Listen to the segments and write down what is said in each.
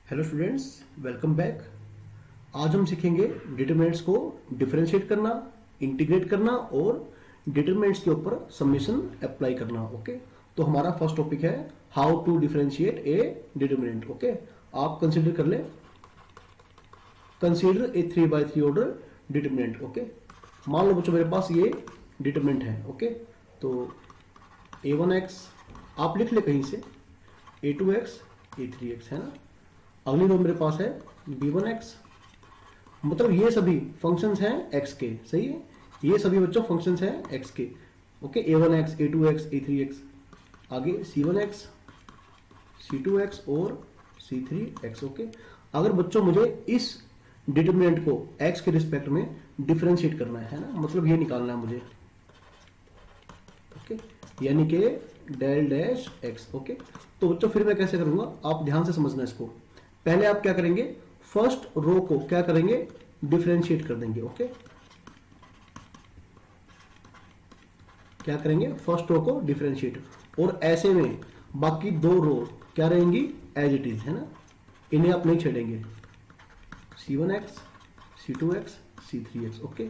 Hello students, welcome back. आज हम सीखेंगे डिटरमिनेंट्स को डिफरेंशिएट करना, इंटीग्रेट करना और डिटरमिनेंट्स के ऊपर समेशन अप्लाई करना। ओके, तो हमारा फर्स्ट टॉपिक है how to differentiate a determinant. Okay, आप कंसीडर कर ले, consider a 3/3 order determinant. Okay, मान लो बच्चों मेरे पास ये डिटरमिनेंट है। ओके, तो a1x आप लिख ले कहीं से, a2x a3x है ना। अगली रो मेरे पास है b1x, मतलब ये सभी फंक्शंस हैं x के, सही है। ये सभी बच्चों फंक्शंस हैं x के। ओके, a1x a2x a3x, आगे c1x c2x और c3x। ओके, अगर बच्चों मुझे इस डिटरमिनेंट को x के रिस्पेक्ट में डिफरेंशिएट करना है ना, मतलब ये निकालना है मुझे। ओके, यानी कि डेल डैश x। ओके, तो बच्चों फिर मैं कैसे करूंगा, आप ध्यान से समझना इसको। पहले आप क्या करेंगे, फर्स्ट रो को क्या करेंगे, डिफरेंशिएट कर देंगे। ओके, क्या करेंगे, फर्स्ट रो को डिफरेंशिएट, और ऐसे में बाकी दो रो क्या रहेंगी, एज इट इज है ना, इन्हें आप नहीं छेड़ेंगे। c1x c2x c3x। ओके,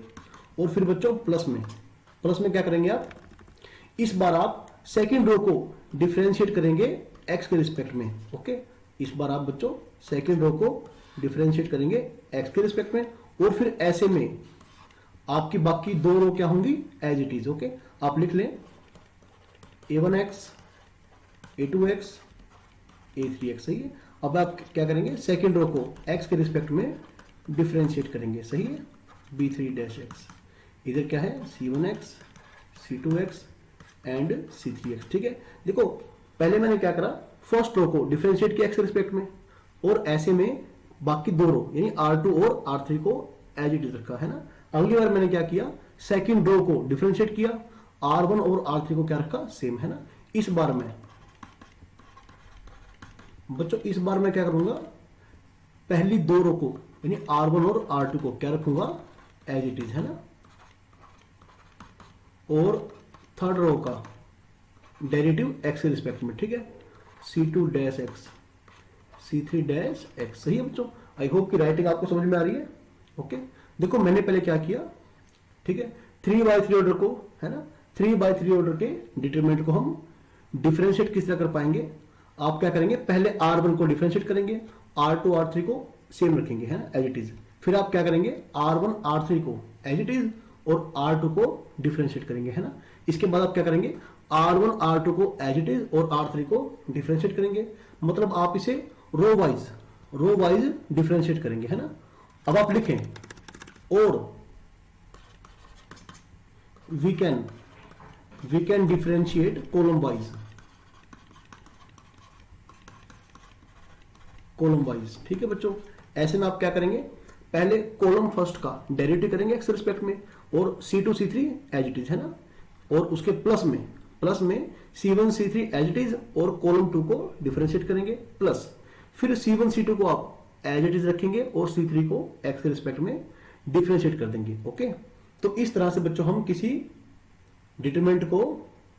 और फिर बच्चों प्लस में क्या करेंगे आप, इस बार आप सेकंड रो को डिफरेंशिएट करेंगे x के रिस्पेक्ट में। ओके, इस बार आप बच्चों सेकंड रो को डिफरेंशिएट करेंगे x के रिस्पेक्ट में, और फिर ऐसे में आपकी बाकी दो रो क्या होंगी, एज इट इज। ओके, आप लिख लें a1x a2x a3x, सही है। अब आप क्या करेंगे, सेकंड रो को x के रिस्पेक्ट में डिफरेंशिएट करेंगे, सही है, b3-x। इधर क्या है, c1x c2x एंड c3x। ठीक है, देखो पहले मैंने क्या करा, फर्स्ट रो को डिफरेंशिएट किया x के रिस्पेक्ट में, और ऐसे में बाकी दो रो यानी R2 और R3 को एज इट इज रखा है ना। अगली बार मैंने क्या किया, सेकंड रो को डिफरेंशिएट किया, R1 और R3 को क्या रखा, सेम है ना। इस बार मैं बच्चों, इस बार मैं क्या करूंगा, पहली दो रो को यानी R1 और R2 को क्या रखूंगा, एज इट इज है ना, और थर्ड रो का डेरिवेटिव x के रिस्पेक्ट में। ठीक है, c2-x c3-x, सही है बच्चों। आई होप कि राइटिंग आपको समझ में आ रही है। ओके, देखो मैंने पहले क्या किया, ठीक है, 3/3 ऑर्डर को है ना, 3/3 ऑर्डर के डिटरमिनेंट को हम डिफरेंशिएट किस तरह कर पाएंगे, आप क्या करेंगे, पहले R1 को डिफरेंशिएट करेंगे, R2 R3 को सेम रखेंगे है ना, एज इट इज। फिर आप क्या करेंगे, R1 R3 को एज इट इज और R2 को डिफरेंशिएट करेंगे है ना। इसके बाद आप क्या करेंगे, R1 R2 को एज इट इज और R3 को डिफरेंशिएट करेंगे, मतलब आप इसे रो वाइज डिफरेंशिएट करेंगे है ना। अब आप लिखें, और we can differentiate column wise. ठीक है बच्चों, ऐसे में आप क्या करेंगे, पहले कॉलम फर्स्ट का डेरिवेटिव करेंगे x रिस्पेक्ट में, और c2 c3 as it is है ना, और उसके प्लस में c1 c3 as it is और कॉलम 2 को डिफरेंशिएट करेंगे प्लस, फिर c1 c2 को आप एज इट इज रखेंगे और c3 को x के रिस्पेक्ट में डिफरेंशिएट कर देंगे। ओके, तो इस तरह से बच्चों हम किसी डिटरमिनेंट को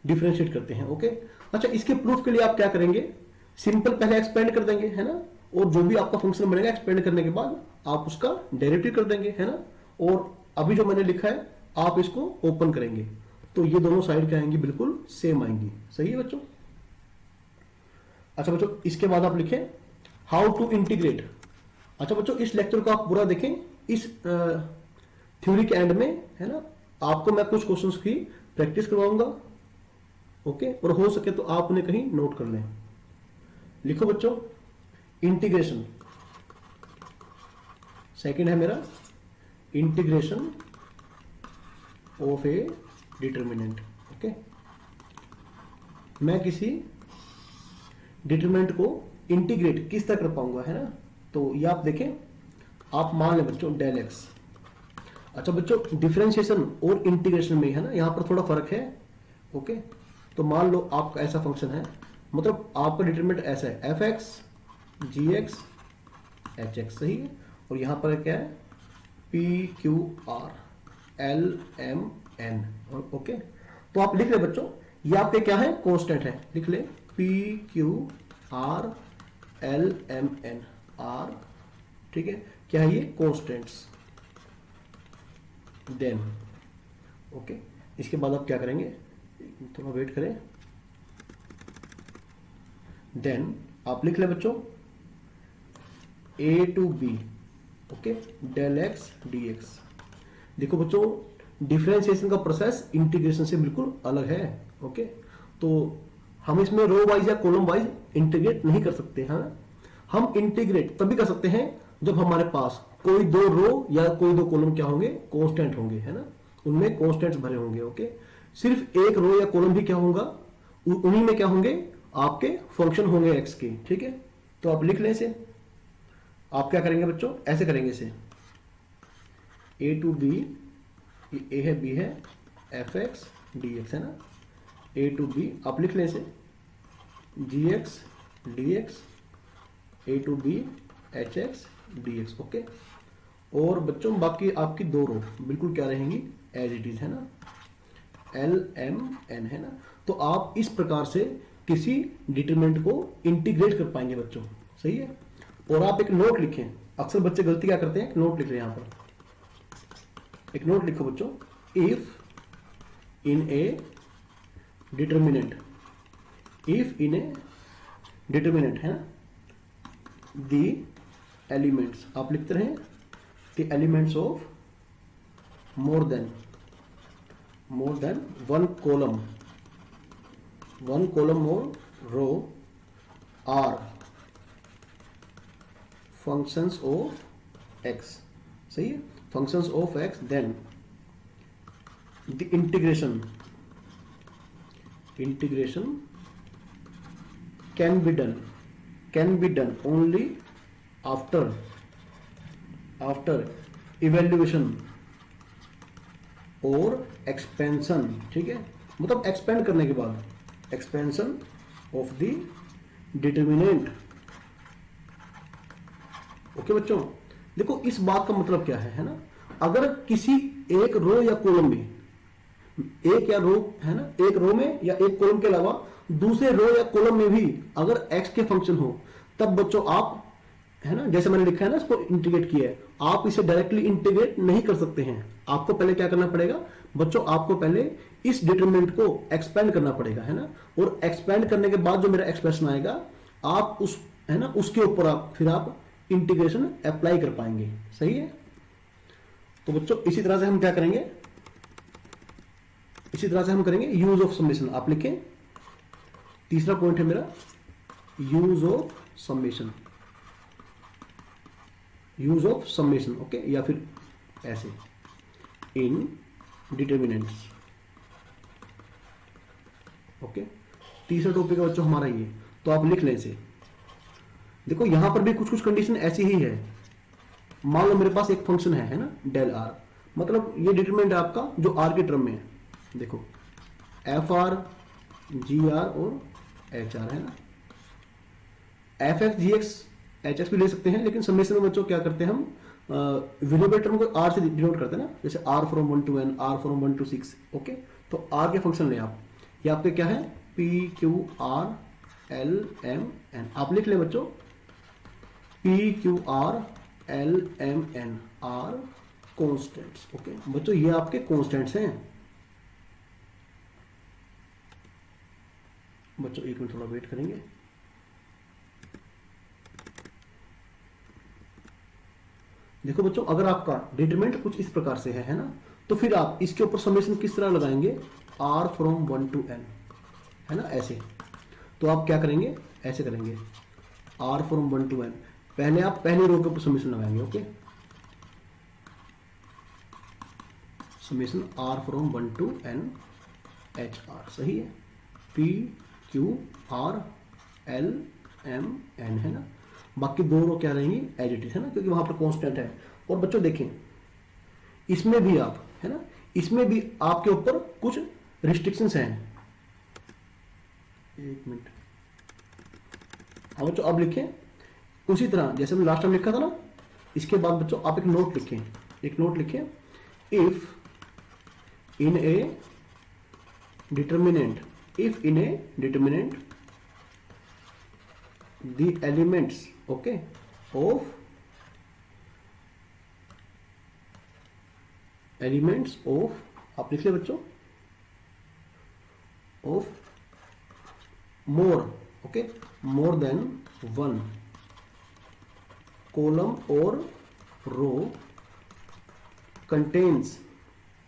डिफरेंशिएट करते हैं। ओके, अच्छा, इसके प्रूफ के लिए आप क्या करेंगे, सिंपल पहले एक्सपेंड कर देंगे है ना, और जो भी आपका फंक्शन बनेगा एक्सपेंड करने के बाद आप उसका डेरिवेटिव कर देंगे है ना, और अभी जो मैंने लिखा है आप इसको ओपन करेंगे, तो ये दोनों साइड क्या आएंगी, बिल्कुल सेम आएंगी। सही है बच्चों। अच्छा बच्चों, इसके बाद आप लिखें हाउ टू इंटीग्रेट। अच्छा बच्चों, इस लेक्चर को आप पूरा देखें, इस थ्योरी के एंड में है ना, आपको मैं कुछ क्वेश्चंस की प्रैक्टिस करवाऊंगा। ओके, और हो सके तो आप उन्हें कहीं नोट कर लें। लिखो बच्चों, इंटीग्रेशन, सेकंड है मेरा integration of A determinant. Okay, मैं किसी डिटरमिनेंट को इंटीग्रेट किस तरह कर पाऊंगा है ना, तो ये आप देखें, आप मान लें बच्चों डेल एक्स। अच्छा बच्चों, डिफरेंशिएशन और इंटीग्रेशन में है ना, यहां पर थोड़ा फर्क है। ओके, तो मान लो आपका ऐसा फंक्शन है, मतलब आपका डिटरमिनेंट ऐसा है f(x, g(x, h(x), सही है, और यहां पर क्या है, p q r l m n। Okay, तो आप लिख ले बच्चों, ये आपके क्या है, कांस्टेंट है, लिख ले p q r l m n। R, ठीक है, क्या है ये, कॉन्स्टेंट्स। देन ओके, इसके बाद आप क्या करेंगे, थोड़ा वेट करें। देन आप लिख ले बच्चों a to b, okay, del x d x. देखो बच्चों, डिफरेंशिएशन का प्रोसेस इंटीग्रेशन से बिल्कुल अलग है। ओके, तो हम इसमें रो वाइज या कॉलम वाइज इंटीग्रेट नहीं कर सकते हैं। हम इंटीग्रेट तभी कर सकते हैं जब हमारे पास कोई दो रो या कोई दो कॉलम क्या होंगे, कांस्टेंट होंगे, है ना, उनमें कांस्टेंट्स भरे होंगे। ओके, सिर्फ एक रो या कॉलम भी क्या होगा, उन्हीं में क्या होंगे, आपके फंक्शन होंगे एक्स के। ठीक है, तो आप लिख लें इसे। आप क्या करेंगे बच्चों, ऐसे करेंगे इसे, ए टू बी, ए है बी है, एफ एक्स डी एक्स, है ना, ए टू बी आप लिख लें इसे, g x d x, a to b h x d x. Okay, और बच्चों बाकी आपकी दो रो बिल्कुल क्या रहेंगी, एज इट इज, है ना, एल एम एन, है ना। तो आप इस प्रकार से किसी डिटरमिनेंट को इंटीग्रेट कर पाएंगे बच्चों, सही है। और आप एक नोट लिखें, अक्सर बच्चे गलती क्या करते हैं, एक नोट लिख रहे हैं, यहां पर एक नोट लिखो बच्चों, if in a determinant, if in a determinant, है ना, द एलिमेंट्स, आप लिखते रहे the elements of more than one column और row are functions of x, सही है, functions of x, then the integration can be done only after evaluation और expansion. ठीक है, मतलब एक्सपेंड करने के बाद, expansion of the determinant. Okay बच्चों, देखो इस बात का मतलब क्या है ना, अगर किसी एक रो या कॉलम में, एक या रो, है ना, एक रो में या एक कॉलम के अलावा दूसरे रो या कॉलम में भी अगर एक्स के फंक्शन हो, तब बच्चों आप, है ना, जैसे मैंने लिखा है ना, इसको इंटीग्रेट किया है, आप इसे डायरेक्टली इंटीग्रेट नहीं कर सकते हैं। आपको पहले क्या करना पड़ेगा बच्चों, आपको पहले इस डिटरमिनेंट को एक्सपेंड करना पड़ेगा, है ना, और एक्सपेंड करने के बाद जो मेरा एक्सप्रेशन आएगा, आप उस, है ना, उसके ऊपर आप फिर आप इंटीग्रेशन अप्लाई कर पाएंगे, सही है। तो बच्चों इसी तरह से हम क्या करेंगे, इसी तरह से हम करेंगे यूज ऑफ समेशन। आप लिखें, तीसरा पॉइंट है मेरा use of summation, use of summation, okay, या फिर ऐसे इन डिटरमिनेंट्स। ओके, तीसरा टॉपिक है बच्चों हमारा ये, तो आप लिख लें इसे। देखो यहां पर भी कुछ कुछ कंडीशन ऐसी ही है। मान लो मेरे पास एक फंक्शन है ना, डेल आर, मतलब ये डिटरमिनेंट है आपका जो आर के टर्म में है। देखो एफ आर, जी आर और एच आर, है ना, एफ एक्स जी एक्स एच एक्स भी ले सकते हैं, लेकिन समेशन में बच्चों क्या करते हैं हम, वेरिएबल टर्म को आर से डिनोट करते हैं ना, जैसे R from 1 to n, R from 1 to 6। Okay, तो आर के फंक्शन ले आप, ये आपके क्या है, P Q R L M N. आप लिख ले बच्चों, P Q R L M N are constants. Okay बच्चों, ये आपके कॉन्स्टेंट्स हैं। बच्चों एक मिनट थोड़ा वेट करेंगे। देखो बच्चों, अगर आपका डिटरमिनेंट कुछ इस प्रकार से है ना, तो फिर आप इसके ऊपर समेशन किस तरह लगाएंगे, आर फ्रॉम 1 to n, है ना, ऐसे। तो आप क्या करेंगे, ऐसे करेंगे, आर फ्रॉम 1 to n। पहले आप पहले रो के ऊपर समेशन लगाएंगे, okay, summation R from 1 to n H R, सही है, P Q R L M N, है ना। बाकी दो रो क्या रहेंगी, एज इट इज, है ना, क्योंकि वहां पर कांस्टेंट है। और बच्चों देखें, इसमें भी आप, है ना, इसमें भी आपके ऊपर कुछ रिस्ट्रिक्शंस हैं। एक मिनट, हाँ बच्चों, अब लिखें उसी तरह जैसे हमने लास्ट टाइम लिखा था ना। इसके बाद बच्चों आप एक नोट लिखें, एक नोट लिखें, if in a determinant, if in a determinant the elements, okay, of elements of, आप लिख ले बच्चों, of more, okay, more than one column और रो कंटेन्स,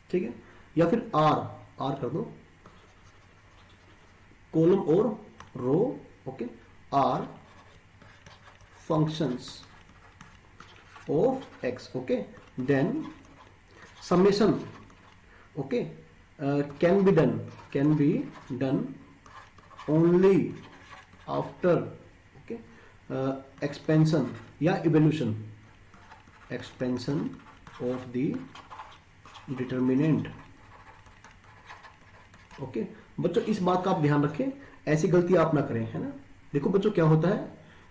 ठीक है, या फिर आर कर दो, कॉलम और row, okay, r functions of x, okay, then summation, okay, can be done only after, okay, expansion या evaluation, expansion of the determinant, okay. बच्चों इस बात का आप ध्यान रखें, ऐसी गलती आप ना करें, है ना। देखो बच्चों क्या होता है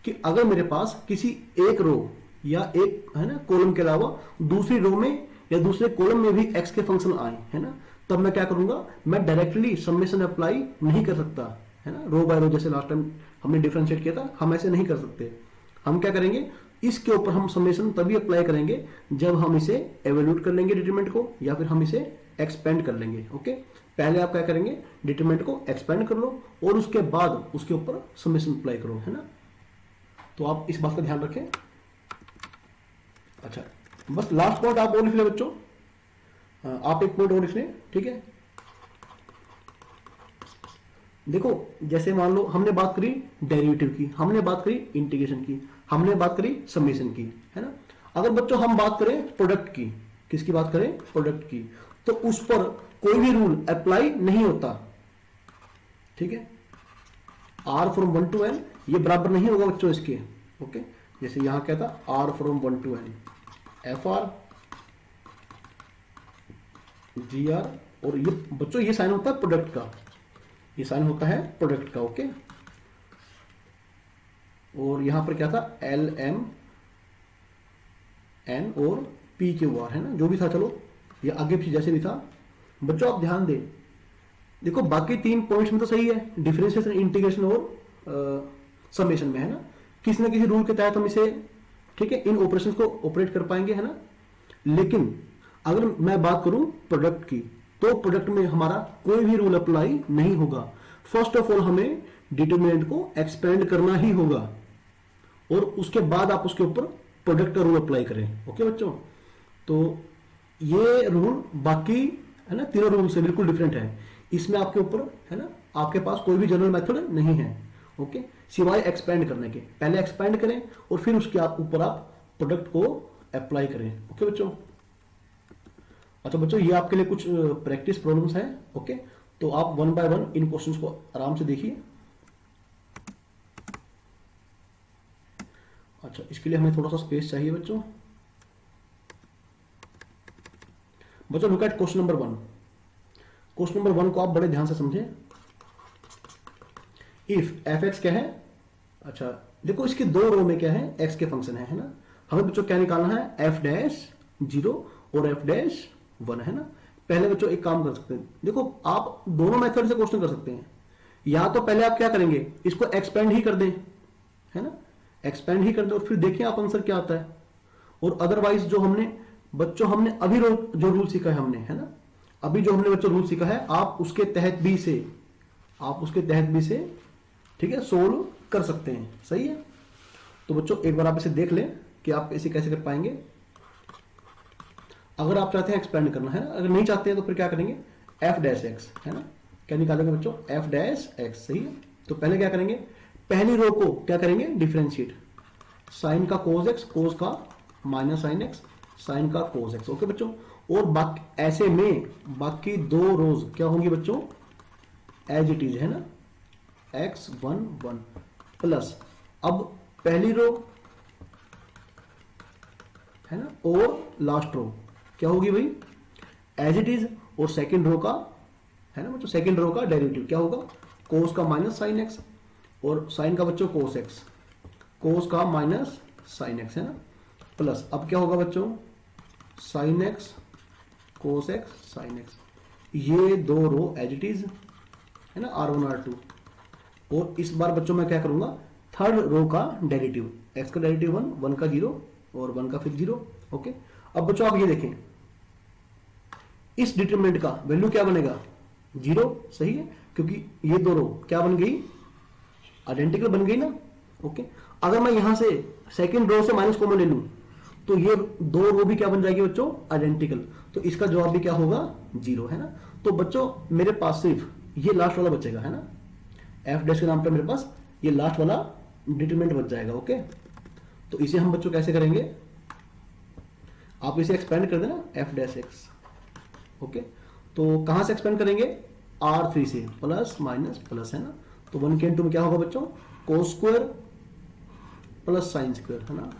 कि अगर मेरे पास किसी एक रो या एक, है ना, कॉलम के अलावा दूसरी रो में या दूसरे कॉलम में भी एक्स के फंक्शन आए, है ना, तब मैं क्या करूंगा, मैं डायरेक्टली समेशन अप्लाई नहीं कर सकता, है ना, रो बाय रो, जैसे लास्ट टाइम हमने डिफरेंशिएट किया था, हम ऐसे नहीं कर सकते। हम क्या करेंगे, इसके ऊपर हम समेशन तभी अप्लाई करेंगे जब हम इसे एवेल्यूट कर लेंगे डिटरमिनेंट को, या फिर हम इसे एक्सपेंड कर लेंगे, ओके। पहले आप क्या करेंगे, डिटरमिनेंट को एक्सपेंड कर लो और उसके बाद उसके ऊपर समेशन अप्लाई करो, है ना। तो आप इस बात का ध्यान रखें। अच्छा, बस लास्ट पॉइंट आप और लिख ले बच्चों, आप एक पॉइंट और लिख लें, ठीक है। देखो जैसे मान लो हमने बात करी डेरिवेटिव की, हमने बात करी इंटीग्रेशन की, हमने बात करी समेशन की, है ना। अगर बच्चों हम बात करें प्रोडक्ट की, किसकी बात करें, प्रोडक्ट की, तो उस पर कोई भी रूल अप्लाई नहीं होता, ठीक है। आर फ्रॉम 1 to n ये बराबर नहीं होगा बच्चों इसके, ओके। जैसे यहां क्या था, R from 1 to n, F R G R, और ये बच्चों ये साइन होता है प्रोडक्ट का, ये साइन होता है प्रोडक्ट का, ओके। और यहां पर क्या था, एल एम एन और पी क्यू आर, है ना, जो भी था, चलो ये आगे पीछे जैसे भी था। बच्चों आप ध्यान दें, देखो बाकी 3 पॉइंट्स में तो सही है, डिफरेंशिएशन, इंटीग्रेशन और समेशन में, है ना, किसी ना किसी रूल के तहत हम इसे, ठीक है, इन ऑपरेशन को ऑपरेट कर पाएंगे, है ना। लेकिन अगर मैं बात करूं प्रोडक्ट की, तो प्रोडक्ट में हमारा कोई भी रूल अप्लाई नहीं होगा। फर्स्ट ऑफ ऑल हमें डिटरमिनेंट को एक्सपेंड करना ही होगा और उसके बाद आप उसके ऊपर प्रोडक्ट का रूल अप्लाई करें, ओके बच्चों। तो ये रूल बाकी, है ना, तीनों रूल से बिल्कुल डिफरेंट है। इसमें आपके ऊपर, है ना, आपके पास कोई भी जनरल मेथड नहीं है, ओके, सिवाय एक्सपेंड करने के। पहले एक्सपेंड करें और फिर उसके ऊपर आप प्रोडक्ट को अप्लाई करें, ओके बच्चों। अच्छा बच्चों, ये आपके लिए कुछ प्रैक्टिस प्रॉब्लम्स हैं, ओके। तो आप 1 by 1 इन क्वेश्चंस को आराम से देखिए। अच्छा, इसके लिए हमें थोड़ा सा स्पेस चाहिए बच्चों। बच्चों look at question number 1। Question number 1 को आप बड़े ध्यान से समझें। इफ एफ एक्स क्या है, अच्छा देखो इसके 2 रो में क्या है, एक्स के फंक्शन है ना। हमें बच्चों क्या निकालना है, एफ डैश 0 और एफ डैश 1, है ना। पहले बच्चों एक काम कर सकते हैं, देखो आप दोनों मेथड से क्वेश्चन कर सकते हैं। या तो पहले आप क्या करेंगे, इसको एक्सपेंड ही कर दें, है ना, एक्सपेंड ही कर दें और फिर देखिए आप आंसर क्या आता है। और अदरवाइज जो हमने बच्चों हमने अभी जो रूल सीखा है हमने, है ना, अभी जो हमने बच्चों रूल सीखा है, आप उसके तहत भी से ठीक है सोल्व कर सकते हैं, सही है। तो बच्चों एक बार आप इसे देख लें कि आप इसे कैसे कर पाएंगे। अगर आप चाहते हैं एक्सपेंड करना, है ना, अगर नहीं चाहते हैं तो फिर क्या करेंगे, एफ डैश एक्स, है ना, क्या निकालेंगे बच्चों, एफ डैश एक्स, सही है। तो पहले क्या करेंगे, पहली रो को क्या करेंगे, डिफरेंशिएट, साइन का कोस एक्स, कोस का माइनस साइन एक्स, साइन का कोस एक्स, ओके बच्चों। और बाकी ऐसे में बाकी 2 रोज क्या होंगी बच्चों, एज इट इज, है ना, x1 1 प्लस, अब पहली रो, है ना, और लास्ट रो क्या होगी भाई, एज इट इज, और सेकंड रो का, है ना बच्चों, सेकंड रो का डेरिवेटिव क्या होगा, कोस का माइनस साइन एक्स, और साइन का बच्चों कोस एक्स, कोस का माइनस साइन एक्स, है ना, प्लस अब क्या होगा बच्चों, sine x cos x sine x. ये 2 रो एज इट इज, है ना, R1 R2। और इस बार बच्चों मैं क्या करूंगा, थर्ड रो का डेरिवेटिव, एक्स का डेरिवेटिव 1, 1 का 0 और 1 का फिर 0। ओके, अब बच्चों आप ये देखें, इस डिटरमिनेंट का वैल्यू क्या बनेगा, 0, सही है, क्योंकि ये दो रो क्या बन गई, आइडेंटिकल बन गई ना। ओके, अगर मैं यहां से सेकंड रो से माइनस कॉमन ले लूं तो ये दो रो भी क्या बन जाएगी बच्चों, आइडेंटिकल, तो इसका जवाब भी क्या होगा, 0, है ना। तो बच्चों मेरे पास सिर्फ ये लास्ट वाला बचेगा, है ना, एफ डैश के नाम पे मेरे पास ये लास्ट वाला डिटरमिनेंट बच जाएगा। ओके, तो इसे हम बच्चों कैसे करेंगे, आप इसे एक्सपेंड कर देना एफ डैश एक्स। ओके, तो कहां से एक्सपेंड करेंगे, R3 से, प्लस माइनस प्लस, है ना, तो 1 के इंटू में क्या होगा बच्चों, cos square plus sine square, है ना,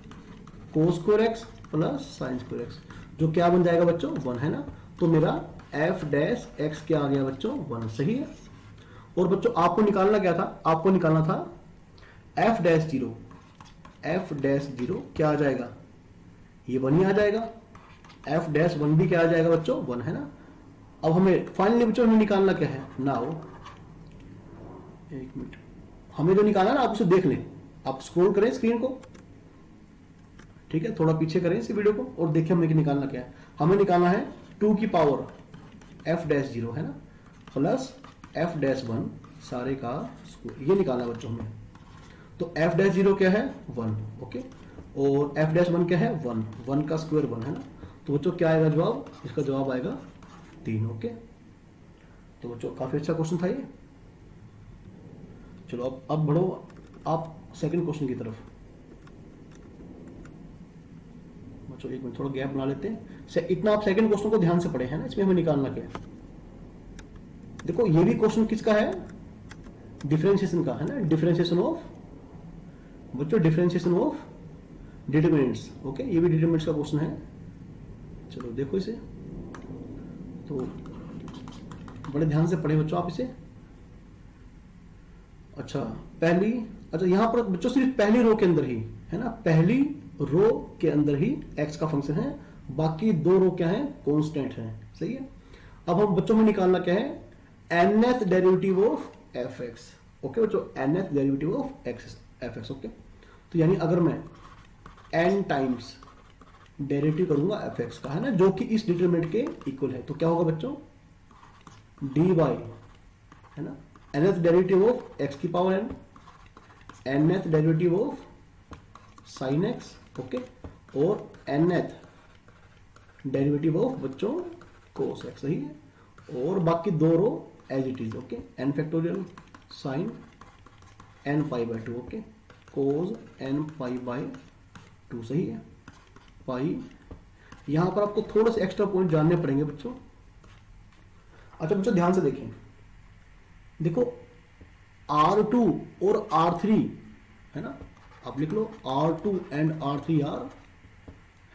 cos square x plus sine square x, जो क्या बन जाएगा बच्चों, 1, है ना। तो मेरा एफ डैश एक्स क्या आ गया बच्चों, 1, सही है। और बच्चों आपको निकालना क्या था, आपको निकालना था एफ डैश 0, एफ डैश 0 क्या आ जाएगा, ये 1 ही आ जाएगा, एफ डैश 1 भी क्या आ जाएगा बच्चों, 1, है ना। अब हमें फाइनली बच्चों हमें निकालना क्या है, नाउ एक मिनट, हमें जो निकालना ना आप उसे देख लें, आप स्क्रॉल करें स्क्रीन को, ठीक है, थोड़ा पीछे करें इस वीडियो को और देखिए हमें निकालना क्या है। हमें निकालना है 2 की पावर एफ डैश 0, है ना, प्लस एफ डैश 1 सारे का स्क्वायर, ये निकालना है बच्चों हमें। तो एफ डैश 0 क्या है, 1, ओके, और एफ डैश 1 क्या है, 1, 1 का स्क्वायर 1, है ना। तो बच्चों क्या आएगा जवाब, इसका जवाब आएगा 3। ओके, तो बच्चों काफी अच्छा क्वेश्चन था ये। चलो अब बढ़ो आप सेकंड क्वेश्चन की तरफ। बच्चों एक मिनट थोड़ा गैप बना लेते हैं, इतना आप सेकंड क्वेश्चन को ध्यान से पढ़े, है ना, इसमें हमें निकालना क्या है। देखो ये भी क्वेश्चन किसका है, डिफरेंशिएशन का, है ना, डिफरेंशिएशन ऑफ, बच्चों डिफरेंशिएशन ऑफ डिटरमिनेंट्स। ओके, ये भी डिटरमिनेंट्स का क्वेश्चन है। चलो देखो इसे, तो बड़े ध्यान से पढ़े बच्चों आप इसे। अच्छा यहां पर बच्चों सिर्फ पहली रो के अंदर ही, है ना, पहली रो के अंदर ही एक्स का फंक्शन है, बाकी दो रो क्या है, कांस्टेंट है, सही है। अब हम बच्चों में निकालना क्या है, nth derivative of f x. Okay बच्चों, nth derivative of f x. Okay, तो यानी अगर मैं n टाइम्स डेरिवेटिव करूंगा एफ एक्स का, है ना, जो कि इस डिटरमिनेंट के इक्वल है, तो क्या होगा बच्चों, dy, है ना, nth डेरिवेटिव ऑफ x की power n, nth derivative of sine x, okay, और nth डेरिवेटिव ऑफ बच्चों कोस x, सही है। और बाकी दो row as it is, okay, n factorial sine n pi by 2, okay, cos n pi by 2, सही है, पाई। यहां पर आपको थोड़े से एक्स्ट्रा पॉइंट जानने पड़ेंगे बच्चों। अच्छा बच्चों ध्यान से देखें, देखो R2 और R3, है ना, आप लिख लो R2 एंड R3 आर,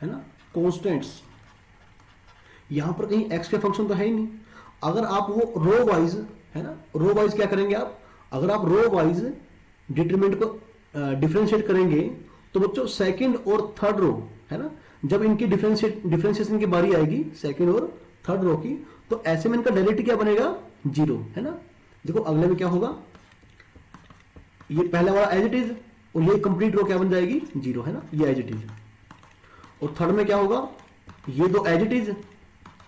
है ना, कांस्टेंट्स। यहां पर कहीं x के फंक्शन तो है ही नहीं। अगर आप वो रो वाइज, है ना, रो वाइज क्या करेंगे आप, अगर आप रो वाइज डिटरमिनेंट को डिफरेंशिएट करेंगे तो बच्चों सेकंड और थर्ड रो, है ना, जब इनकी डिफरेंशिएशन की बारी आएगी सेकंड और थर्ड रो की, तो ऐसे में इनका डेरिवेटिव क्या बनेगा, 0, है ना। देखो अगले में क्या होगा, ये पहला वाला एज इट इज और ये कंप्लीट रो क्या बन जाएगी, 0, है ना, ये एज इट इज। और थर्ड में क्या होगा, ये दो एज इट इज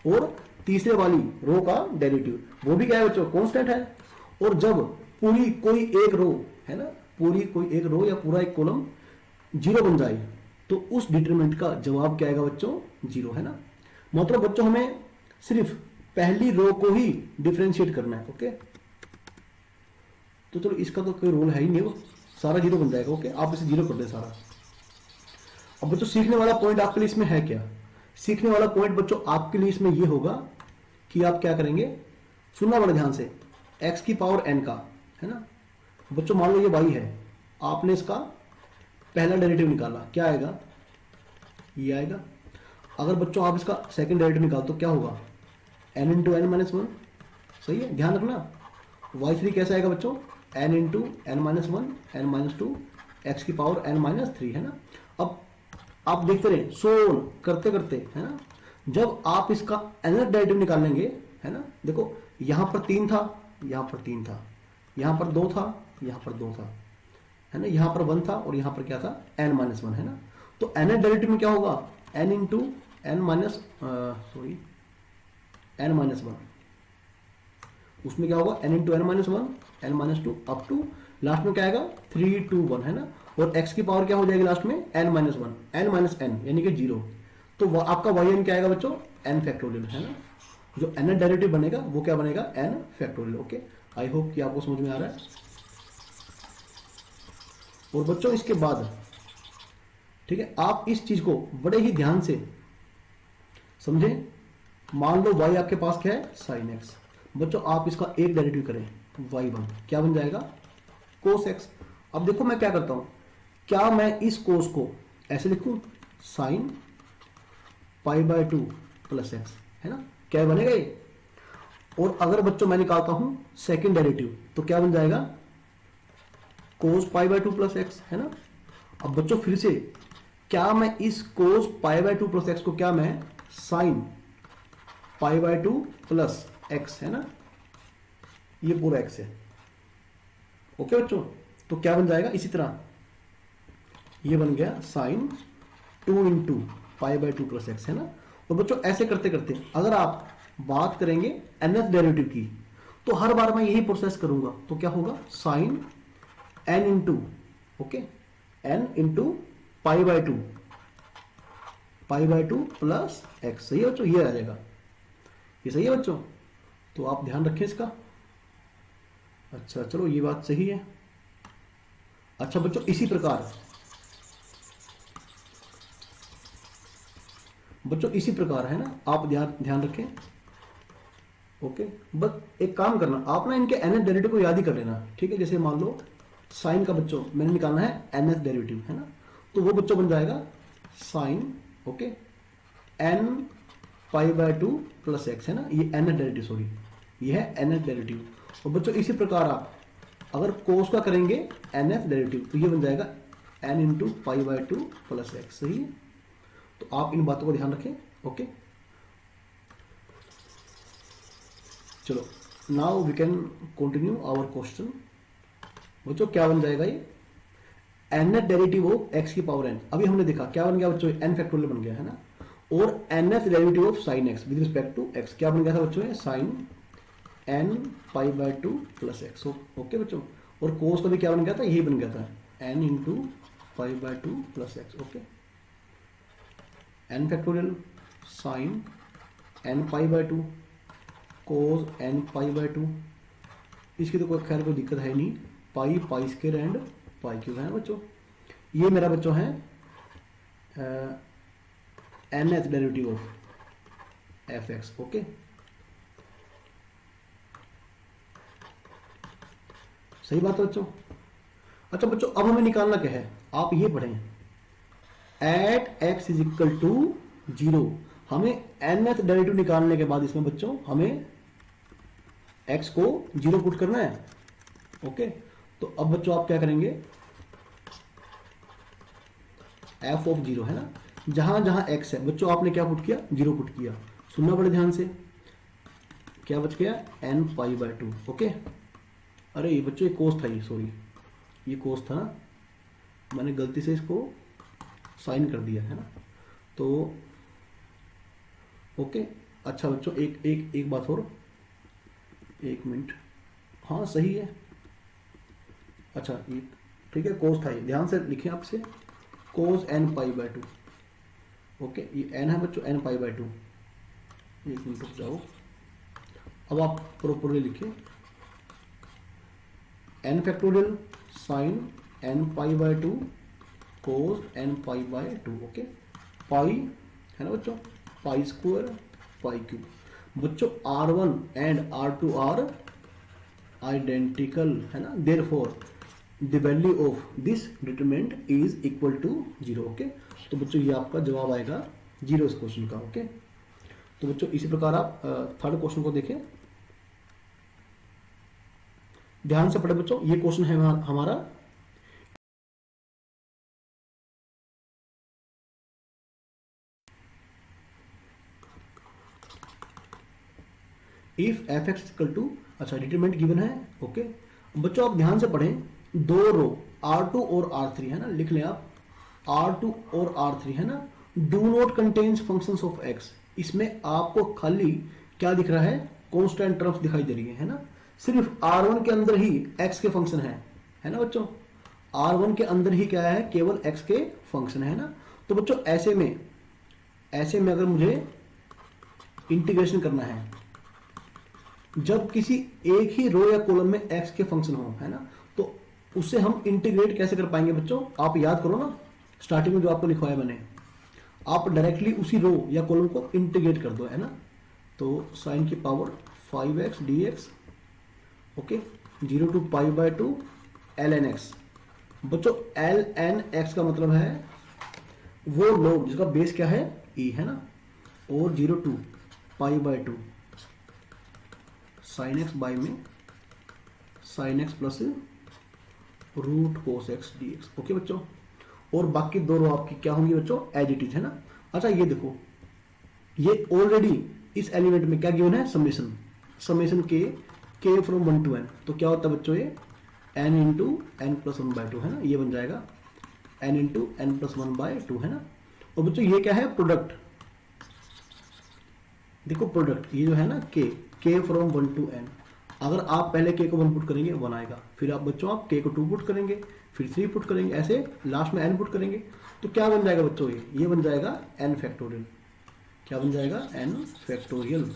और तीसरे वाली रो का डेरिवेटिव, वो भी क्या है बच्चों, कांस्टेंट है। और जब पूरी कोई एक रो, है ना, पूरी कोई एक रो या पूरा एक कॉलम 0 बन जाए तो उस डिटरमिनेंट का जवाब क्या आएगा बच्चों, 0, है ना। मतलब बच्चों हमें सिर्फ पहली रो को ही डिफरेंशिएट करना है। ओके, तो चलो इसका तो कोई रोल है ही नहीं, वो सारा 0 बन जाएगा। ओके, आप इसे 0 कर दे सारा। अब बच्चों सीखने वाला पॉइंट आपके लिए इसमें है क्या, सीखने वाला पॉइंट बच्चों आपके लिए इसमें यह होगा कि आप क्या करेंगे, सुनना बड़ा ध्यान से, x की पावर n का, है ना, बच्चों मान लो ये y है, आपने इसका पहला डेरिवेटिव निकाला, क्या आएगा, ये आएगा। अगर बच्चों आप इसका सेकंड डेरिवेटिव निकाल तो क्या होगा, n इंटू एन माइनस 1, सही है, ध्यान रखना। y3 कैसा आएगा बच्चों, n into N minus 1 n minus 2 x की पावर n माइनस 3, है ना। अब आप देखते रहे, सो करते करते, है ना, जब आप इसका nth डेरिवेटिव निकाल लेंगे, है ना, देखो यहां पर 3 था, यहां पर 3 था, यहां पर 2 था, यहां पर 2 था, है ना, यहाँ पर 1 था और यहाँ पर क्या था n-1 है ना। तो nth डेरिवेटिव में क्या होगा n into n minus n-1, उसमें क्या होगा n into n-1 n-2 up to last में क्या आएगा 3 2 1 है ना। और x की पावर क्या हो जाएगी लास्ट में n-1 n माइनस n यानी कि 0। तो आपका yn क्या आएगा बच्चों n फैक्टोरियल है ना। जो n डेरिवेटिव बनेगा वो क्या बनेगा n factorial. Okay, I hope कि आपको समझ में आ रहा है। और बच्चों इसके बाद ठीक है, आप इस चीज को बड़े ही ध्यान से समझें। मान लो y आपके पास क्या है sin x। बच्चों आप इसका एक डेरिवेटिव करें y1, क्या बन जाएगा cos x। अब देखो मैं क्या करता हूं, क्या मैं इस cos को ऐसे लिखूं sin π/2 प्लस एक्स है ना, क्या बनेगा ये। और अगर बच्चों मैं निकालता हूं सेकंड डेरिवेटिव तो क्या बन जाएगा cos π/2 प्लस एक्स है ना। अब बच्चों फिर से क्या मैं इस cos π/2 प्लस एक्स को क्या मैं sin π/2 प्लस एक्स है ना, ये पूरा एक्स है। ओके बच्चों, तो क्या बन जाएगा इसी तरह ये बन गया sin 2 इंटू π/2 प्लस एक्स है ना। तो बच्चों ऐसे करते करते अगर आप बात करेंगे nth डेरिवेटिव की तो हर बार मैं यही प्रोसेस करूंगा। तो क्या होगा sin n into okay n into π/2 plus x. सही है बच्चों, ये आ जाएगा, ये सही है बच्चों। तो आप ध्यान रखें इसका। अच्छा चलो ये बात सही है। अच्छा बच्चों इसी प्रकार है ना, आप ध्यान रखें। ओके, बस एक काम करना आप ना इनके nth डेरिवेटिव को याद ही कर लेना। ठीक है, जैसे मान लो साइन का बच्चों मैंने निकालना है nth डेरिवेटिव है ना, तो वो बच्चों बन जाएगा sine okay n π/2 plus x है ना, ये nth डेरिवेटिव सॉरी ये है nth डेरिवेटिव। और बच्चों इसी प्रकार आप अगर कोस का करेंगे nth डेरिवेटिव तो ये बन जाएगा n इंटू π/2 प्लस एक्स। सही है, तो आप इन बातों को ध्यान रखें। ओके चलो now we can continue our question. बच्चों क्या बन जाएगा ये nth डेरिवेटिव ऑफ x की पावर n। अभी हमने देखा क्या बन गया बच्चों n फैक्टोरियल बन गया है ना। और nth derivative of sin x with respect to x क्या बन गया था बच्चों ये sin n π/2 plus x. Okay बच्चों, और कोस का भी क्या बन गया था, यही बन गया था n into π/2 plus x. Okay n factorial sin n π/2 cos n π/2, इसकी तो कोई खैर कोई दिक्कत है नहीं, pi pi square and pi cube है बच्चों। ये मेरा बच्चों है nth derivative of f x. Okay सही बात है बच्चों। अच्छा बच्चों अब हमें निकालना क्या है, आप ये पढ़ें at X is equal to 0। हमें nth डेरिवेटिव निकालने के बाद इसमें बच्चों हमें x को 0 पुट करना है। ओके तो अब बच्चों आप क्या करेंगे f ऑफ 0 है ना, जहां जहां x है बच्चों आपने क्या पुट किया 0 पुट किया। सुनना बड़े ध्यान से, क्या बच गया n π/2। ओके अरे ये बच्चों ये कोस था, ये सॉरी ये कोस था ना, मैंने गलती से इसको साइन कर दिया है ना। तो ओके अच्छा बच्चों एक बात और, एक मिनट, हाँ सही है। अच्छा ये ठीक है कोस था, ये ध्यान से लिखें आपसे कोस n π/2। ओके ये n है बच्चों n π/2। एक मिनट रुक जाओ, अब आप प्रॉपरली लिखें n factorial sine n π/2 cos n π/2। Okay पाई है ना बच्चों, पाई स्क्वायर पाई क्यूब। बच्चों R1 and R2 are identical है ना, therefore the value of this determinant is equal to 0। Okay तो बच्चों ये आपका जवाब आएगा 0 इस क्वेश्चन का। ओके तो बच्चों इसी प्रकार आप थर्ड क्वेश्चन को देखें, ध्यान से पढ़े बच्चों। ये क्वेश्चन है हमारा if F X equal to, अच्छा डिटरमिनेंट गिवन है। ओके बच्चों आप ध्यान से पढ़ें, दो रो R2 और R3 है ना, लिख लें आप R2 और R3 है ना, do not contains functions of x। इसमें आपको खाली क्या दिख रहा है, कांस्टेंट टर्म्स दिखाई दे रही है ना, सिर्फ R1 के अंदर ही x के फंक्शन है ना बच्चों, R1 के अंदर ही क्या है, केवल x के फंक्शन है ना। तो बच्चों ऐसे में अगर मुझे इंटीग्रेशन करना है, जब किसी एक ही रो या कॉलम में x के फंक्शन हो है ना, तो उससे हम इंटीग्रेट कैसे कर पाएंगे बच्चों, आप याद करो ना, स्टार्टिंग में जो आपको लिखवाया मैंने, आप डायरेक्टली उसी रो या कॉलम को इंटीग्रेट कर दो है ना। तो साइन की power 5x dx, okay, 0 to π/2 ln x। बच्चों ln x का मतलब है वो लोग जिसका बेस क्या है, e है ना, और 0 to π/2 sin x बाय में sin x प्लस रूट कोस x dx। ओके बच्चों, और बाकी दो रो आपकी क्या होंगी बच्चों, एज इट इज है ना। अच्छा ये देखो, ये ऑलरेडी इस एलिमेंट में क्या गिवन है, समेशन के फ्रॉम 1 to n। तो क्या होता है बच्चों, ये n इंटू एन प्लस 1/2 है ना, ये बन जाएगा n इंटू एन प्लस 1/2 है ना। और बच्चों ये क्या है, प्रोडक्ट, देखो प्रोडक्ट ये जो है ना k फ्रॉम 1 to n, अगर आप पहले k को 1 पुट करेंगे 1 आएगा, फिर आप बच्चों आप k को 2 पुट करेंगे, फिर 3 पुट करेंगे, ऐसे लास्ट में n पुट करेंगे, तो क्या बन जाएगा बच्चों, ये बन जाएगा n फैक्टोरियल। क्या बन जाएगा, n फैक्टोरियल।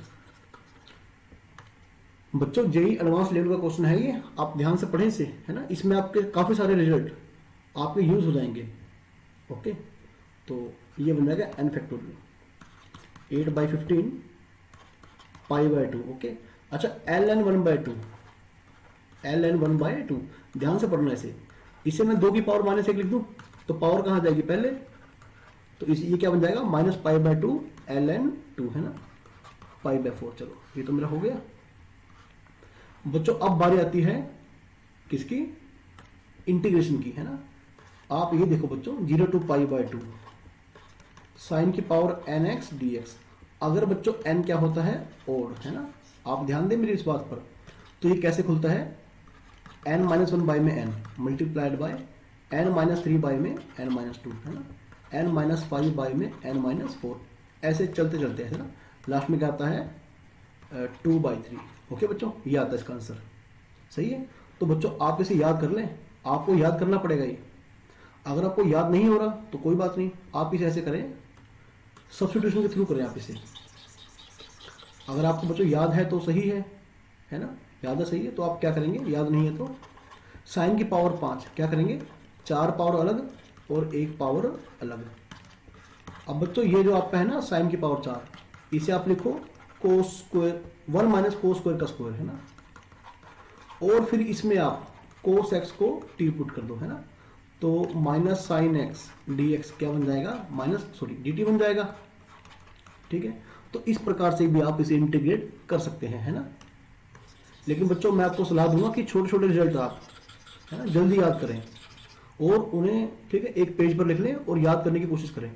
बच्चों जेई एडवांस लेवल का क्वेश्चन है ये, आप ध्यान से पढ़ें इसे है ना, इसमें आपके काफी सारे रिजल्ट आपके यूज हो जाएंगे। ओके, तो ये बन जाएगा n फैक्टोरियल 8/15 π/2। ओके, अच्छा ln 1/2 ध्यान से पढ़ना इसे मैं 2 की पावर -1 लिख दूं तो पावर कहां जाएगी पहले, तो ये क्या बन जाएगा, -π/2 ln 2 है ना, π/4। चलो ये तो मेरा हो गया। बच्चों अब बारी आती है किसकी, इंटीग्रेशन की है ना। आप ये देखो बच्चों 0 to π/2 साइन की पावर nx dx। अगर बच्चों n क्या होता है, ओड है ना, आप ध्यान दें मेरी इस बात पर, तो ये कैसे खुलता है, n-1 में n मल्टीप्लाइड बाय n-3 में n-2 है ना, n-5 में n-4, ऐसे चलते चलते है ना, लास्ट में क्या आता है 2/3। ओके बच्चों, ये आता है इसका आंसर, सही है। तो बच्चों आप इसे याद कर लें, आपको याद करना पड़ेगा ये, अगर आपको याद नहीं हो रहा तो कोई बात नहीं, आप इसे ऐसे करें, सब्स्टिट्यूशन के थ्रू करें आप इसे। अगर आपको बच्चों याद है तो सही है ना, याद है सही है, तो आप क्या करेंगे, याद नहीं है तो साइन की पावर 5 क्या करेंगे, 4 पावर अलग और 1 पावर अलग। अब बच्चों ये जो आपका है ना साइन की पावर 4, इसे आप लिखो कोस स्क्वायर 1 - कोस स्क्वायर का स्क्वायर है ना, और फिर इसमें आप कोस एक्स को टी पुट कर दो है ना, तो -sin x dx क्या बन जाएगा, dt बन जाएगा। ठीक है, तो इस प्रकार से भी आप इसे इंटीग्रेट कर सकते हैं है ना। लेकिन बच्चों मैं आपको सलाह दूंगा कि छोटे छोटे रिजल्ट आप है ना जल्दी याद करें और उन्हें ठीक है एक पेज पर लिख लें और याद करने की कोशिश करें।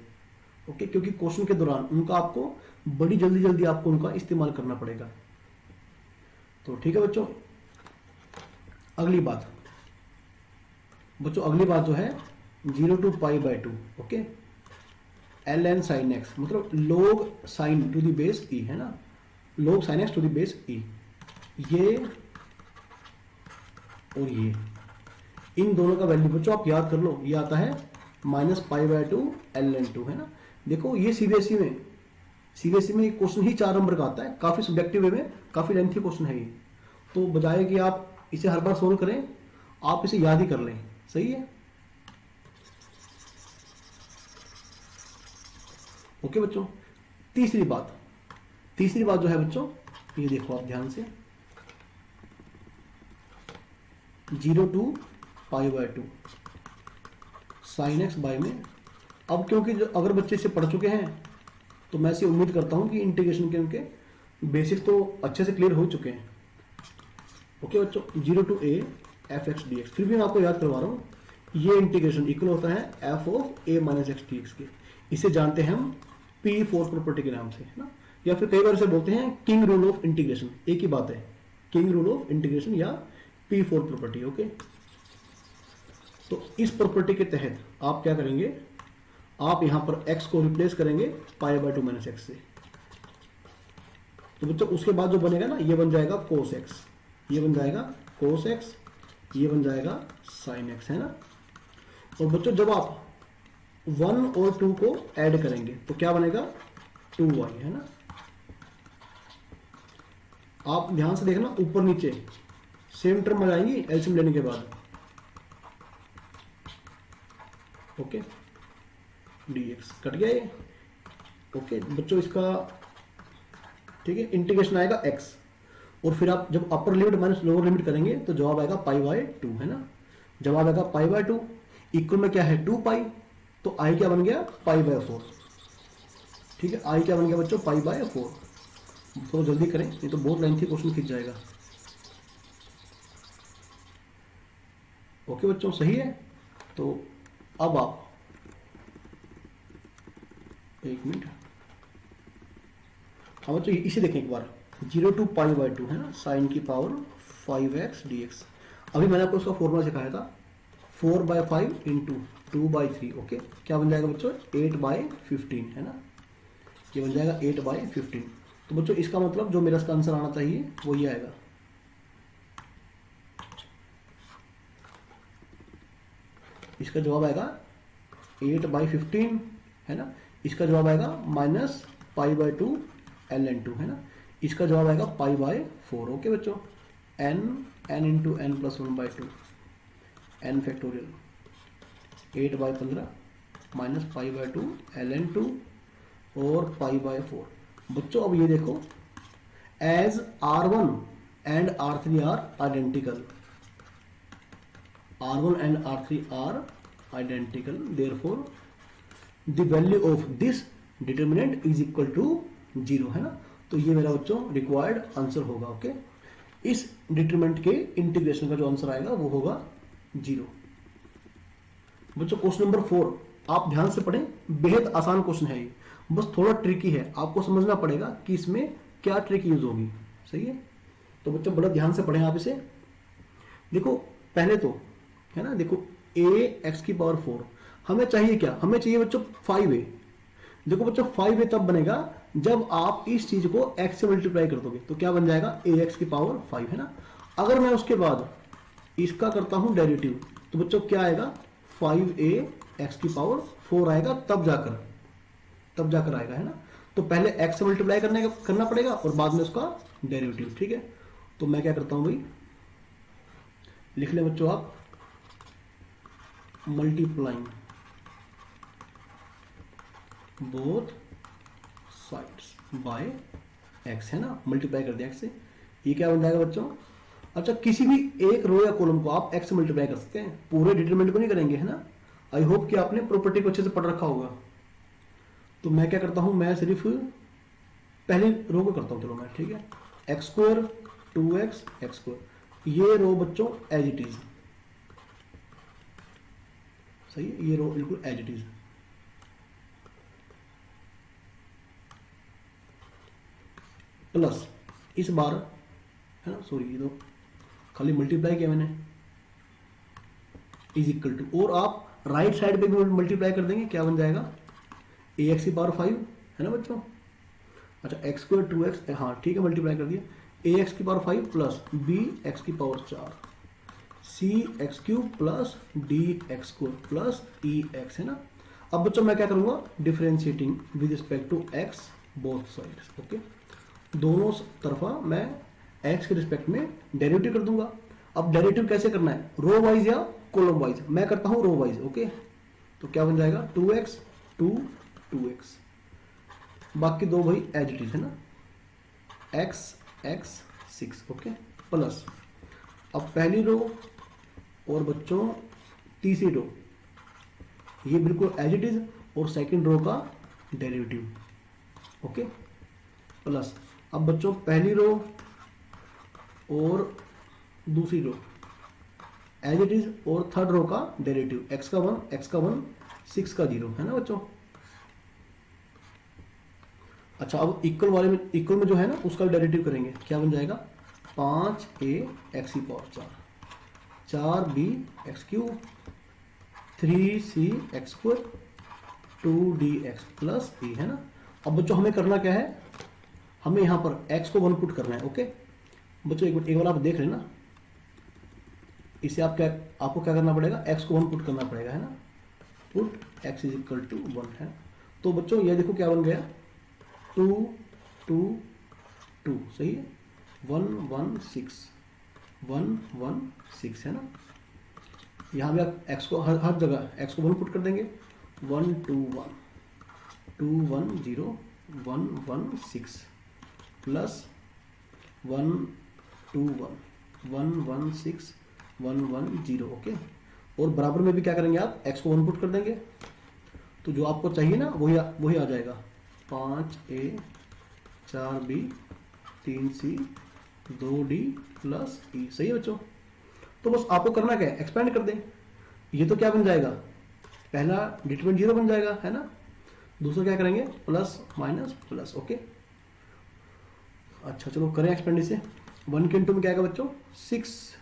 ओके, क्योंकि क्वेश्चन के दौरान उनका आपको बड़ी जल्दी आपको उनका इस्तेमाल करना पड़ेगा। तो ठीक है बच्चों, अगली बात जो है 0 to π/2। Okay, ln sin x मतलब log sin to the base e है ना, log sin x to the base e, ये और ये इन दोनों का वैल्यू बच्चों आप याद कर लो, ये आता है -π/2 ln 2 है ना। देखो ये सीबीएसई में क्वेश्चन ही 4 नंबर का आता है, काफी सब्जेक्टिव वे में काफी लेंथी क्वेश्चन है ये, तो बजाय कि आप इसे हर बार सोल्व करें आप इसे याद ही कर लें, सही है। ओके बच्चों, तीसरी बात जो है बच्चों, ये देखो आप ध्यान से 0 to π/2 sin x बाय में। अब क्योंकि अगर बच्चे इसे पढ़ चुके हैं तो मैं इसे उम्मीद करता हूं कि इंटीग्रेशन के उनके बेसिक्स तो अच्छे से क्लियर हो चुके हैं। ओके बच्चों, 0 to a f(x) dx, फिर भी मैं आपको याद करवा रहा हूं, ये इंटीग्रेशन इक्वल होता है f of a - x dx के। इसे जानते हैं हम P4 प्रॉपर्टी के नाम से है ना, या फिर कई बार इसे बोलते हैं किंग रूल ऑफ इंटीग्रेशन, एक ही बात है, किंग रूल ऑफ इंटीग्रेशन या P4 प्रॉपर्टी। ओके, तो इस प्रॉपर्टी के तहत आप क्या करेंगे, आप यहां पर x को रिप्लेस करेंगे पाई बाय 2 माइनस एक्स से। तो बच्चों उसके बाद जो बनेगा ना, ये बन जाएगा cos x, ये बन जाएगा cos x, ये बन जाएगा sin x, है ना। और बच्चों जब आप 1 और 2 को ऐड करेंगे तो क्या बनेगा 2y, है ना। आप ध्यान से देखना ऊपर नीचे सेम टर्म आ जाएंगी एलसीएम लेने के बाद। ओके, dx कट गया ये। ओके बच्चों इसका ठीक है इंटीग्रेशन आएगा x, और फिर आप जब upper limit minus lower limit करेंगे तो जवाब आएगा पाई बाय 2, है ना। जवाब आएगा पाई बाय 2, इक्वल में क्या है 2 पाई, तो आई क्या बन गया पाई बाय 4। ठीक है, आई क्या बन गया बच्चों पाई बाय 4। तो जल्दी करें, नहीं तो बहुत लेंथी क्वेश्चन खींच जाएगा। ओके बच्चों सही है। तो अब आप एक मिनट, हाँ बच्चों इसे देखें एक बार, 0 टू पाई बाय 2, है ना, साइन की पावर 5x dx। अभी मैंने आपको उसका फॉर्मूला सिखाया था 4 बाय 5 इंटू 2 बाय 3। ओके, क्या बन जाएगा बच्चों 8 बाय 15, है ना, ये बन जाएगा 8 बाय 15। तो बच्चों इसका मतलब जो मेरा इसका आंसर आना चाहिए वो ये आएगा। इसका जवाब आएगा 8 बाई 15, है ना। इसका जवाब आएगा माइनस पाई बाय 2 ln2, है ना। इसका जवाब आएगा पाई बाय 4। ओके बच्चों, n into n plus 1 by 2 n factorial 8 by 15 minus pi by 2 ln2 और पाई बाय 4। बच्चों अब ये देखो, as R1 and R3 are identical, R1 and R3 are identical, therefore the value of this determinant is equal to 0, है ना। तो ये मेरा बच्चों रिक्वायर्ड आंसर होगा। ओके, इस डिटरमिनेंट के इंटीग्रेशन का जो आंसर आएगा वो होगा 0। बच्चों क्वेश्चन नंबर 4 आप ध्यान से पढ़ें, बेहद आसान क्वेश्चन है ये, बस थोड़ा ट्रिकी है, आपको समझना पड़ेगा कि इसमें क्या ट्रिक यूज होगी। सही है, तो बच्चों बड़ा ध्यान से पढ़ें आप इसे। देखो पहले तो है ना, देखो ax की पावर 4 हमें चाहिए क्या, हमें चाहिए बच्चों 5a। देखो बच्चों 5a तब बनेगा जब आप इस चीज को x से मल्टीप्लाई कर दोगे, तो क्या बन जाएगा ax की पावर 5, है ना। अगर मैं उसके बाद इसका करता हूं डेरिवेटिव तो बच्चों क्या आएगा 5a x की पावर 4 आएगा, तब जाकर आएगा, है ना। तो पहले x से मल्टीप्लाई करना पड़ेगा और बाद में उसका डेरिवेटिव। ठीक है, तो मैं क्या करता हूं भाई, लिख ले बच्चों आप multiplying both sides by x, है ना, मल्टीप्लाई कर दिया x से, ये क्या बन जाएगा बच्चों। अच्छा, किसी भी एक रो या कॉलम को आप x से मल्टीप्लाई कर सकते हैं, पूरे डिटरमिनेंट को नहीं करेंगे, है ना। आई होप कि आपने प्रॉपर्टी को अच्छे से पढ़ रखा होगा। तो मैं क्या करता हूं, मैं सिर्फ पहली रो को करता हूं, चलो मैं, ठीक है, x square 2x x square, ये रो बच्चों एज इट इज, सही है, ये रो बिल्कुल एज इट इज। प्लस इस बार, है ना, सॉरी ये तो खाली मल्टीप्लाई किया मैंने, इज इक्वल टू, और आप राइट साइड पे भी मल्टीप्लाई कर देंगे, क्या बन जाएगा ax की पावर 5, है ना बच्चों। अच्छा एक्स स्क्वायर 2x, हाँ ठीक है, मल्टीप्लाई कर दिया, ax की पावर 5 प्लस bx की power 4 cx cube plus dx square plus ex, है ना। अब बच्चों मैं क्या करूंगा, differentiating with respect to x both sides. Okay, दोनों तरफा मैं x के रिस्पेक्ट में डेरिवेटिव कर दूंगा। अब डेरिवेटिव कैसे करना है, रो वाइज या कॉलम वाइज, मैं करता हूं रो वाइज। ओके, तो क्या बन जाएगा 2x 2x, बाकी दो भाई एज इट इज, है ना, x 6। ओके, प्लस अब पहली रो और बच्चों तीसरी रो, ये बिल्कुल एज इट इज, और सेकंड रो का डेरिवेटिव। ओके, प्लस अब बच्चों पहली रो और दूसरी रो एज इट इज, और थर्ड रो का डेरिवेटिव, x का 1 6 का 0, है ना बच्चों। अच्छा अब इक्वल में जो है ना उसका डेरिवेटिव करेंगे, क्या बन जाएगा 5a x की power 4 4b x cube 3c(x²) 2dx plus e, है ना। अब बच्चों हमें करना क्या है, हमें यहां पर x को 1 पुट करना है। ओके बच्चों एक बार आप देख लेना, इसे आपको क्या करना पड़ेगा, x को 1 पुट करना पड़ेगा, है ना। Put x is equal to 1 है। तो बच्चों ये देखो क्या बन गया, 2 2 2, सही है। 1 1 6 1 1 6, है ना। यहाँ भी आप x को हर जगह x को 1 पुट कर देंगे। 1 2 1 2 1 0 1 1 6 प्लस 1 2 1 1 1 6 1 1 0। ओके और बराबर में भी क्या करेंगे आप, x को 1 पुट कर देंगे, तो जो आपको चाहिए ना वही आ जाएगा। 5a 4b 3c 2d plus e, सही है बच्चों। तो बस आपको करना क्या है, एक्सपेंड कर दें। ये तो क्या बन जाएगा, पहला डिटरमिनेंट 0 बन जाएगा, है ना। दूसरा क्या करेंगे, प्लस माइनस प्लस। ओके अच्छा चलो करें एक्सपेंड इसे। 1 के इंटू में क्या आएगा बच्चों, 6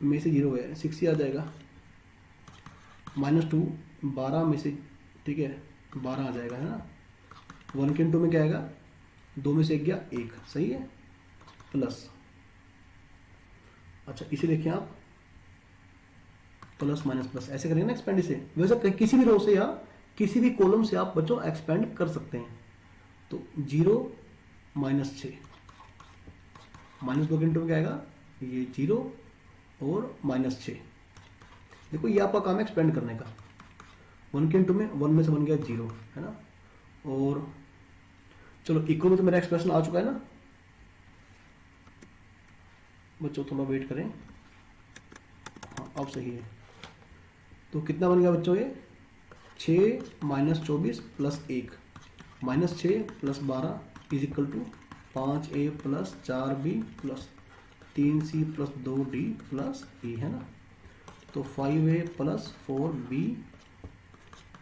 में से 0 गया 6 ही आ जाएगा। -2 12 में से, ठीक है 12 आ जाएगा, है ना। 1 के इंटू में क्या आएगा, 2 में से 1 गया 1, सही है, प्लस। अच्छा इसे देखिए आप, प्लस माइनस प्लस ऐसे करेंगे ना एक्सपेंड इसे। वैसे किसी भी रो से या किसी भी कॉलम से आप बच्चों एक्सपेंड कर सकते हैं। तो 0 -6 -2 के इंटू में क्या आएगा, ये 0 और -6। देखो ये आपका काम है एक्सपेंड करने का। 1 के इंटू में 1 में से बन गया 0, है ना। और चलो इक्वल में तो मेरा एक्सप्रेशन आ चुका है ना बच्चों, थोड़ा वेट करें। हाँ अब सही है। तो कितना बन गया बच्चों, ये 6 -24 plus 1 -6 plus 12 is equal to 5a plus 4b plus 3c plus 2d plus e, है ना। तो 5a plus 4b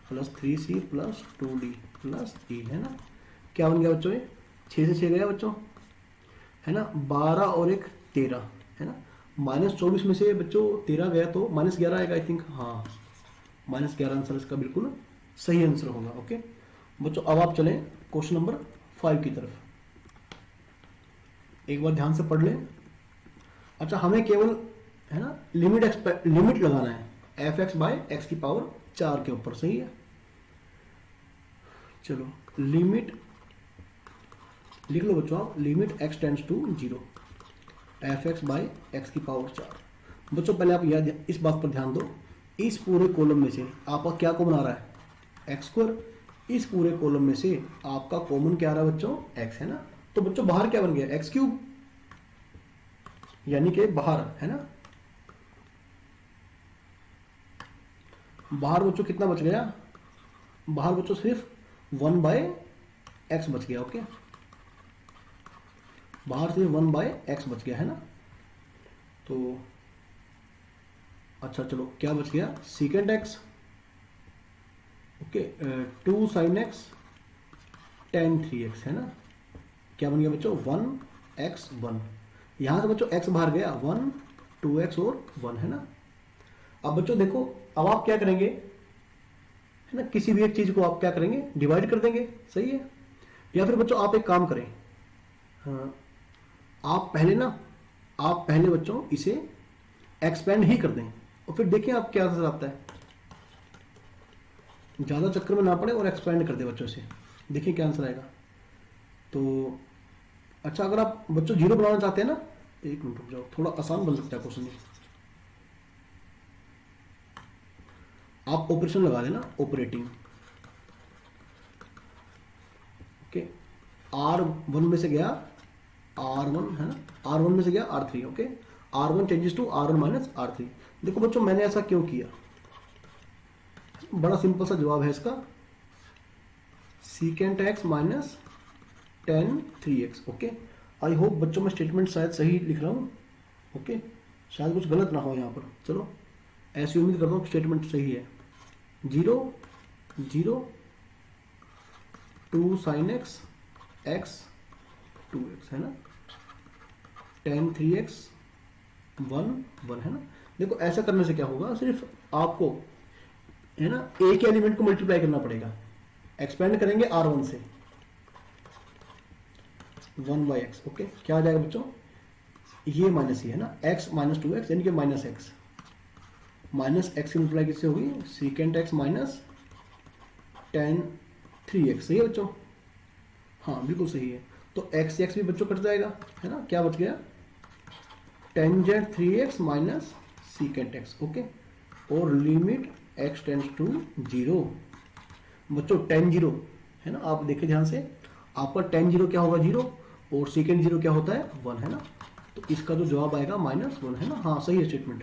plus 3c plus 2d plus e, है ना। क्या बन गया बच्चों, ये 6 से 6 गया बच्चों, है ना। 12 और 1 13, है ना। -24 में से बच्चों 13 गया तो -11 आएगा आई थिंक। हाँ -11 आंसर इसका बिल्कुल सही आंसर होगा। ओके बच्चों अब आप चलें क्वेश्चन नंबर 5 की तरफ, एक बार ध्यान से पढ़ लें। अच्छा हमें केवल, है ना, लिमिट लगाना है f(x) की पावर 4 के ऊपर, सही है। चलो लिमिट लिख लो बच्चों आप, limit x tends to 0 f(x) की पावर 4। बच्चों पहले आप इस बात पर ध्यान दो, इस पूरे कॉलम में से आपका क्या कॉमन आ रहा है, x²। इस पूरे कॉलम में से आपका कॉमन क्या आ रहा है बच्चों, x, है ना। तो बच्चों बाहर क्या बन गया, x3, यानी कि बाहर, है ना। बाहर बच्चों कितना बच गया, बाहर बच्चों सिर्फ 1/x बच गया। ओके बाहर सिर्फ 1/x बच गया, है ना। तो अच्छा चलो क्या बच गया, second x, okay 2 sin x tan 3x, है ना। क्या बन गया बच्चों, 1x 1। यहां से बच्चों x बाहर गया, 1 2x और 1, है ना। अब बच्चों देखो, अब आप क्या करेंगे, है ना, किसी भी एक चीज को आप क्या करेंगे, डिवाइड कर देंगे, सही है। या फिर बच्चों आप एक काम करें, हाँ, आप पहले बच्चों इसे एक्सपेंड ही कर दें और फिर देखिए आप क्या आंसर आता है। ज्यादा चक्कर में ना पड़े और एक्सपेंड कर दे बच्चों से, देखिए क्या आंसर आएगा। तो अच्छा अगर आप बच्चों 0 बनाना चाहते हैं ना, एक मिनट रुक जाओ, थोड़ा आसान बन सकता है क्वेश्चन। आप ऑपरेशन लगा देना, ऑपरेटिंग, ओके। R1 में से गया R1, है ना, R1 में से गया R3, okay. R1 changes to R1 minus R3। देखो बच्चों मैंने ऐसा क्यों किया, बड़ा सिंपल सा जवाब है इसका, second x minus tan 3x। Okay I hope बच्चों मैं स्टेटमेंट शायद सही लिख रहा हूँ, ओके शायद कुछ गलत ना हो यहाँ पर। चलो ऐसी उम्मीद करता हूँ स्टेटमेंट सही है। 0 0 2 sin x x 2x, है ना, tan 3x 1 1, है ना। देखो ऐसा करने से क्या होगा, सिर्फ आपको है ना, ए के एलिमेंट को मल्टीप्लाई करना पड़ेगा, एक्सपेंड करेंगे R1 से 1/x। ओके, क्या आ जाएगा बच्चों, ये माइनस ये है ना, x माइनस 2x यानी कि माइनस एक्स, माइनस एक्स की मल्टीप्लाई किससे होगी, secant x minus ten 3x। सही है बच्चों, हाँ बिल्कुल सही है। तो x x भी बच्चों कट जाएगा, है ना, क्या बच गया, tangent 3x minus secant x. Okay, और लिमिट x टेंड्स टू 0। बच्चों टेन 0 है ना, आप देखिए ध्यान से, आपका टेन 0 क्या होगा 0, और सेकेंड 0 क्या होता है 1, है ना, तो इसका जो जवाब आएगा -1, है ना। हाँ सही है स्टेटमेंट।